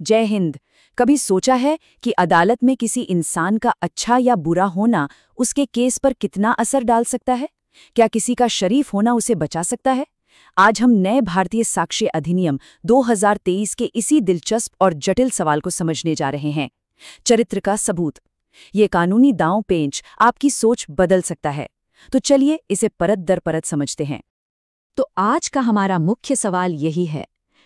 जय हिंद। कभी सोचा है कि अदालत में किसी इंसान का अच्छा या बुरा होना उसके केस पर कितना असर डाल सकता है? क्या किसी का शरीफ होना उसे बचा सकता है? आज हम नए भारतीय साक्ष्य अधिनियम 2023 के इसी दिलचस्प और जटिल सवाल को समझने जा रहे हैं। चरित्र का सबूत। ये कानूनी दांव पेंच आपकी सोच बदल सकता है। तो चलिए इसे परत दर परत समझते हैं। तो आज का हमारा मुख्य सवाल यही है,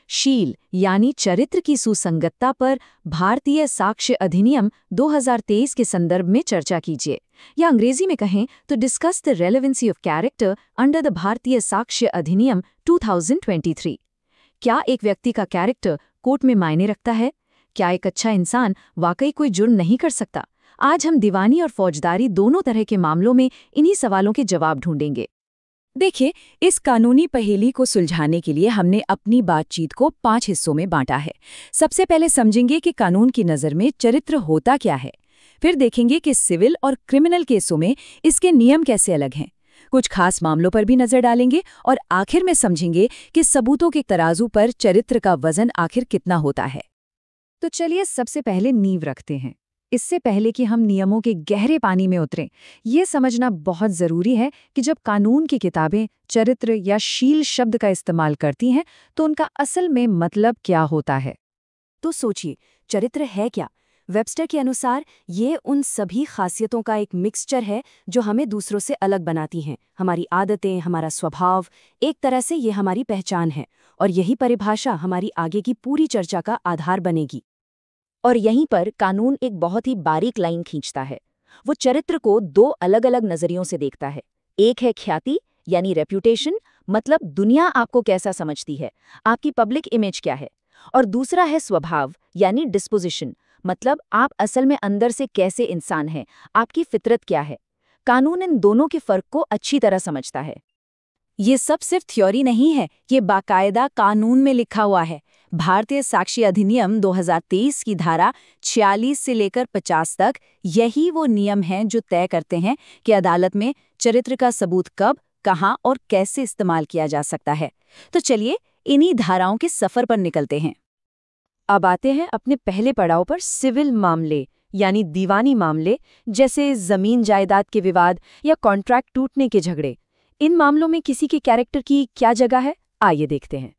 शील यानी चरित्र की सुसंगतता पर भारतीय साक्ष्य अधिनियम 2023 के संदर्भ में चर्चा कीजिए, या अंग्रेजी में कहें तो discuss the relevancy of character under the भारतीय साक्ष्य अधिनियम 2023। क्या एक व्यक्ति का कैरेक्टर कोर्ट में मायने रखता है? क्या एक अच्छा इंसान वाकई कोई जुर्म नहीं कर सकता? आज हम दीवानी और फौजदारी दोनों तरह के मामलों में इन्हीं सवालों के जवाब ढूंढेंगे। देखिए, इस कानूनी पहेली को सुलझाने के लिए हमने अपनी बातचीत को 5 हिस्सों में बांटा है। सबसे पहले समझेंगे कि कानून की नज़र में चरित्र होता क्या है। फिर देखेंगे कि सिविल और क्रिमिनल केसों में इसके नियम कैसे अलग हैं। कुछ खास मामलों पर भी नज़र डालेंगे और आखिर में समझेंगे कि सबूतों के तराजू पर चरित्र का वजन आखिर कितना होता है। तो चलिए सबसे पहले नींव रखते हैं। इससे पहले कि हम नियमों के गहरे पानी में उतरें, ये समझना बहुत ज़रूरी है कि जब कानून की किताबें चरित्र या शील शब्द का इस्तेमाल करती हैं तो उनका असल में मतलब क्या होता है। तो सोचिए, चरित्र है क्या? वेबस्टर के अनुसार ये उन सभी खासियतों का एक मिक्सचर है जो हमें दूसरों से अलग बनाती हैं। हमारी आदतें, हमारा स्वभाव, एक तरह से ये हमारी पहचान है, और यही परिभाषा हमारी आगे की पूरी चर्चा का आधार बनेगी। और यहीं पर कानून एक बहुत ही बारीक लाइन खींचता है। वो चरित्र को 2 अलग-अलग नजरियों से देखता है। एक है ख्याति यानी रेप्यूटेशन, मतलब दुनिया आपको कैसा समझती है, आपकी पब्लिक इमेज क्या है। और दूसरा है स्वभाव यानी डिस्पोजिशन, मतलब आप असल में अंदर से कैसे इंसान हैं, आपकी फितरत क्या है। कानून इन दोनों के फर्क को अच्छी तरह समझता है। ये सब सिर्फ थ्योरी नहीं है, ये बाकायदा कानून में लिखा हुआ है। भारतीय साक्ष्य अधिनियम 2023 की धारा 46 से लेकर 50 तक यही वो नियम हैं जो तय करते हैं कि अदालत में चरित्र का सबूत कब, कहां और कैसे इस्तेमाल किया जा सकता है। तो चलिए इन्हीं धाराओं के सफर पर निकलते हैं। अब आते हैं अपने पहले पड़ाव पर, सिविल मामले यानी दीवानी मामले, जैसे जमीन जायदाद के विवाद या कॉन्ट्रैक्ट टूटने के झगड़े। इन मामलों में किसी के कैरेक्टर की क्या जगह है, आइए देखते हैं।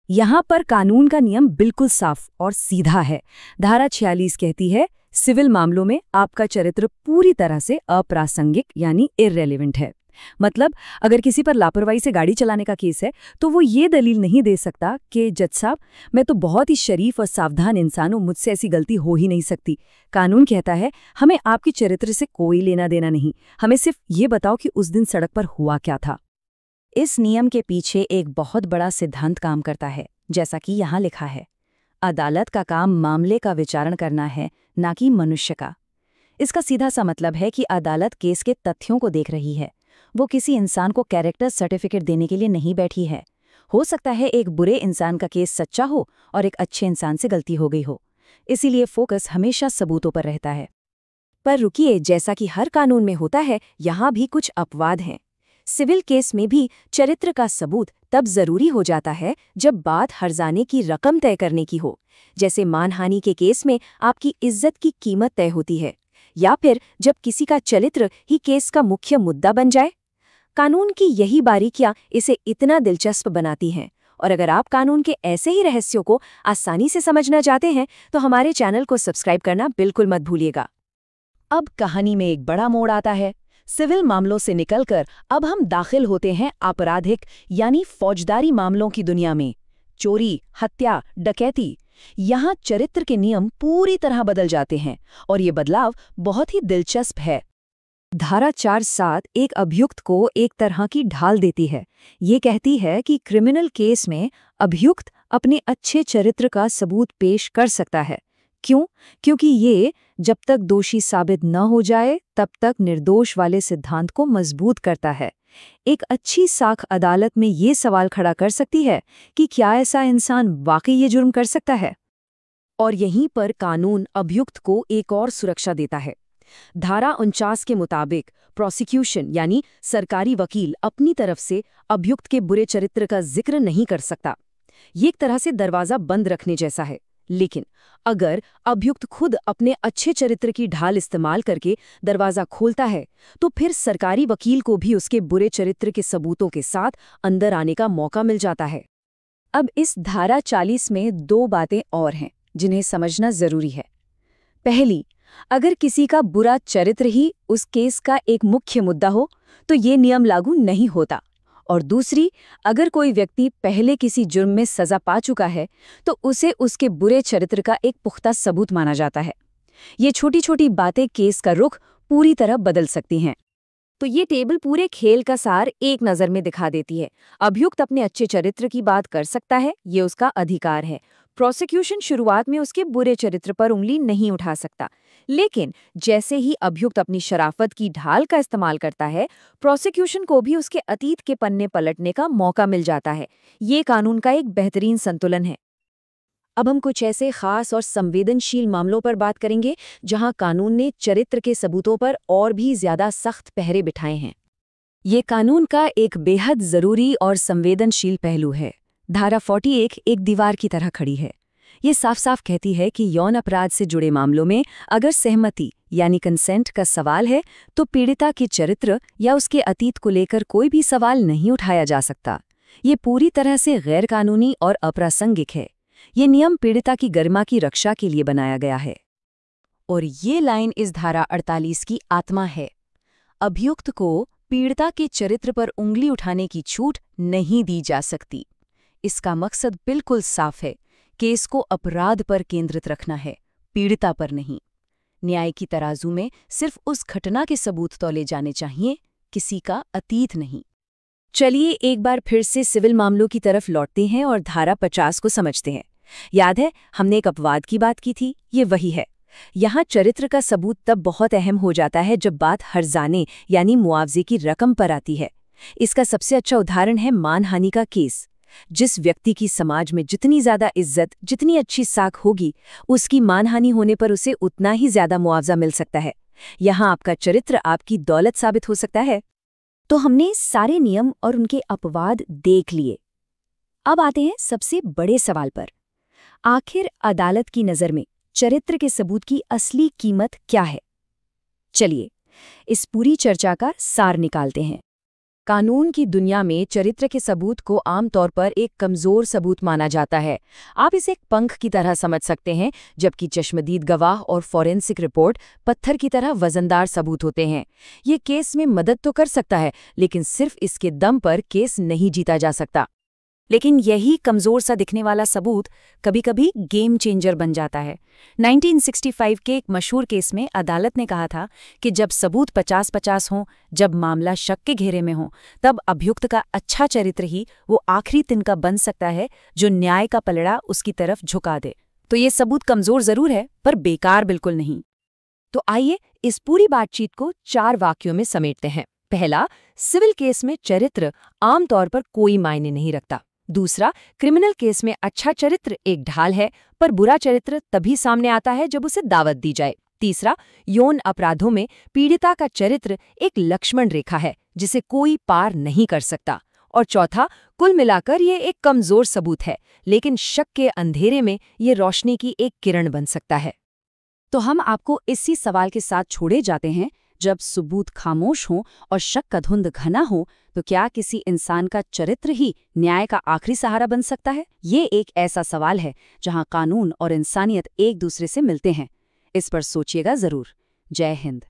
यहाँ पर कानून का नियम बिल्कुल साफ और सीधा है। धारा 46 कहती है, सिविल मामलों में आपका चरित्र पूरी तरह से अप्रासंगिक यानी इर्रेलेवेंट है। मतलब अगर किसी पर लापरवाही से गाड़ी चलाने का केस है तो वो ये दलील नहीं दे सकता कि जज साहब, मैं तो बहुत ही शरीफ और सावधान इंसान हूं, मुझसे ऐसी गलती हो ही नहीं सकती। कानून कहता है, हमें आपके चरित्र से कोई लेना देना नहीं, हमें सिर्फ ये बताओ कि उस दिन सड़क पर हुआ क्या था। इस नियम के पीछे एक बहुत बड़ा सिद्धांत काम करता है। जैसा कि यहाँ लिखा है, अदालत का काम मामले का विचारण करना है, ना कि मनुष्य का। इसका सीधा सा मतलब है कि अदालत केस के तथ्यों को देख रही है। वो किसी इंसान को कैरेक्टर सर्टिफिकेट देने के लिए नहीं बैठी है। हो सकता है एक बुरे इंसान का केस सच्चा हो और एक अच्छे इंसान से गलती हो गई हो, इसीलिए फोकस हमेशा सबूतों पर रहता है। पर रुकिए, जैसा कि हर कानून में होता है, यहाँ भी कुछ अपवाद हैं। सिविल केस में भी चरित्र का सबूत तब जरूरी हो जाता है जब बात हर्जाने की रकम तय करने की हो, जैसे मानहानि के केस में आपकी इज्जत की कीमत तय होती है, या फिर जब किसी का चरित्र ही केस का मुख्य मुद्दा बन जाए। कानून की यही बारीकियां इसे इतना दिलचस्प बनाती हैं, और अगर आप कानून के ऐसे ही रहस्यों को आसानी से समझना चाहते हैं तो हमारे चैनल को सब्सक्राइब करना बिल्कुल मत भूलिएगा। अब कहानी में एक बड़ा मोड़ आता है। सिविल मामलों से निकलकर अब हम दाखिल होते हैं आपराधिक यानी फौजदारी मामलों की दुनिया में। चोरी, हत्या, डकैती, यहाँ चरित्र के नियम पूरी तरह बदल जाते हैं, और ये बदलाव बहुत ही दिलचस्प है। धारा 47 एक अभियुक्त को एक तरह की ढाल देती है। ये कहती है कि क्रिमिनल केस में अभियुक्त अपने अच्छे चरित्र का सबूत पेश कर सकता है। क्यों? क्योंकि ये जब तक दोषी साबित न हो जाए तब तक निर्दोष वाले सिद्धांत को मजबूत करता है। एक अच्छी साख अदालत में ये सवाल खड़ा कर सकती है कि क्या ऐसा इंसान वाकई ये जुर्म कर सकता है। और यहीं पर कानून अभियुक्त को एक और सुरक्षा देता है। धारा 49 के मुताबिक प्रोसिक्यूशन यानी सरकारी वकील अपनी तरफ से अभियुक्त के बुरे चरित्र का जिक्र नहीं कर सकता। ये एक तरह से दरवाजा बंद रखने जैसा है। लेकिन अगर अभियुक्त खुद अपने अच्छे चरित्र की ढाल इस्तेमाल करके दरवाजा खोलता है, तो फिर सरकारी वकील को भी उसके बुरे चरित्र के सबूतों के साथ अंदर आने का मौका मिल जाता है। अब इस धारा 40 में 2 बातें और हैं जिन्हें समझना जरूरी है। पहली, अगर किसी का बुरा चरित्र ही उस केस का एक मुख्य मुद्दा हो तो ये नियम लागू नहीं होता। और दूसरी, अगर कोई व्यक्ति पहले किसी जुर्म में सजा पा चुका है तो उसे उसके बुरे चरित्र का एक पुख्ता सबूत माना जाता है। ये छोटी छोटी बातें केस का रुख पूरी तरह बदल सकती हैं। तो ये टेबल पूरे खेल का सार एक नज़र में दिखा देती है। अभियुक्त अपने अच्छे चरित्र की बात कर सकता है, ये उसका अधिकार है। प्रोसिक्यूशन शुरुआत में उसके बुरे चरित्र पर उंगली नहीं उठा सकता, लेकिन जैसे ही अभियुक्त अपनी शराफत की ढाल का इस्तेमाल करता है, प्रोसिक्यूशन को भी उसके अतीत के पन्ने पलटने का मौका मिल जाता है। ये कानून का एक बेहतरीन संतुलन है। अब हम कुछ ऐसे खास और संवेदनशील मामलों पर बात करेंगे जहां कानून ने चरित्र के सबूतों पर और भी ज्यादा सख्त पहरे बिठाए हैं। ये कानून का एक बेहद जरूरी और संवेदनशील पहलू है। धारा 41 एक दीवार की तरह खड़ी है। ये साफ साफ कहती है कि यौन अपराध से जुड़े मामलों में अगर सहमति यानी कंसेंट का सवाल है तो पीड़िता के चरित्र या उसके अतीत को लेकर कोई भी सवाल नहीं उठाया जा सकता। ये पूरी तरह से गैरकानूनी और अप्रासंगिक है। ये नियम पीड़िता की गरिमा की रक्षा के लिए बनाया गया है। और ये लाइन इस धारा 48 की आत्मा है। अभियुक्त को पीड़िता के चरित्र पर उंगली उठाने की छूट नहीं दी जा सकती। इसका मकसद बिल्कुल साफ है, केस को अपराध पर केंद्रित रखना है, पीड़िता पर नहीं। न्याय की तराजू में सिर्फ उस घटना के सबूत तौले जाने चाहिए, किसी का अतीत नहीं। चलिए एक बार फिर से सिविल मामलों की तरफ लौटते हैं और धारा 50 को समझते हैं। याद है हमने एक अपवाद की बात की थी, ये वही है। यहाँ चरित्र का सबूत तब बहुत अहम हो जाता है जब बात हर्जाने यानी मुआवजे की रकम पर आती है। इसका सबसे अच्छा उदाहरण है मानहानि का केस। जिस व्यक्ति की समाज में जितनी ज्यादा इज्जत, जितनी अच्छी साख होगी, उसकी मानहानि होने पर उसे उतना ही ज्यादा मुआवजा मिल सकता है। यहाँ आपका चरित्र आपकी दौलत साबित हो सकता है। तो हमने सारे नियम और उनके अपवाद देख लिए। अब आते हैं सबसे बड़े सवाल पर। आखिर अदालत की नज़र में चरित्र के सबूत की असली कीमत क्या है? चलिए इस पूरी चर्चा का सार निकालते हैं। कानून की दुनिया में चरित्र के सबूत को आमतौर पर एक कमजोर सबूत माना जाता है। आप इसे एक पंख की तरह समझ सकते हैं, जबकि चश्मदीद गवाह और फॉरेंसिक रिपोर्ट पत्थर की तरह वजनदार सबूत होते हैं। ये केस में मदद तो कर सकता है, लेकिन सिर्फ इसके दम पर केस नहीं जीता जा सकता। लेकिन यही कमजोर सा दिखने वाला सबूत कभी-कभी गेम चेंजर बन जाता है। 1965 के एक मशहूर केस में अदालत ने कहा था कि जब सबूत 50-50 हों, जब मामला शक के घेरे में हो, तब अभियुक्त का अच्छा चरित्र ही वो आखिरी तिनका बन सकता है जो न्याय का पलड़ा उसकी तरफ झुका दे। तो ये सबूत कमजोर जरूर है, पर बेकार बिल्कुल नहीं। तो आइए इस पूरी बातचीत को 4 वाक्यों में समेटते हैं। पहला, सिविल केस में चरित्र आमतौर पर कोई मायने नहीं रखता। दूसरा, क्रिमिनल केस में अच्छा चरित्र एक ढाल है, पर बुरा चरित्र तभी सामने आता है जब उसे दावत दी जाए। तीसरा, यौन अपराधों में पीड़िता का चरित्र एक लक्ष्मण रेखा है जिसे कोई पार नहीं कर सकता। और चौथा, कुल मिलाकर ये एक कमजोर सबूत है, लेकिन शक के अंधेरे में ये रोशनी की एक किरण बन सकता है। तो हम आपको इसी सवाल के साथ छोड़े जाते हैं, जब सबूत खामोश हो और शक का धुंध घना हो, तो क्या किसी इंसान का चरित्र ही न्याय का आखिरी सहारा बन सकता है? ये एक ऐसा सवाल है जहां कानून और इंसानियत एक दूसरे से मिलते हैं। इस पर सोचिएगा जरूर। जय हिंद।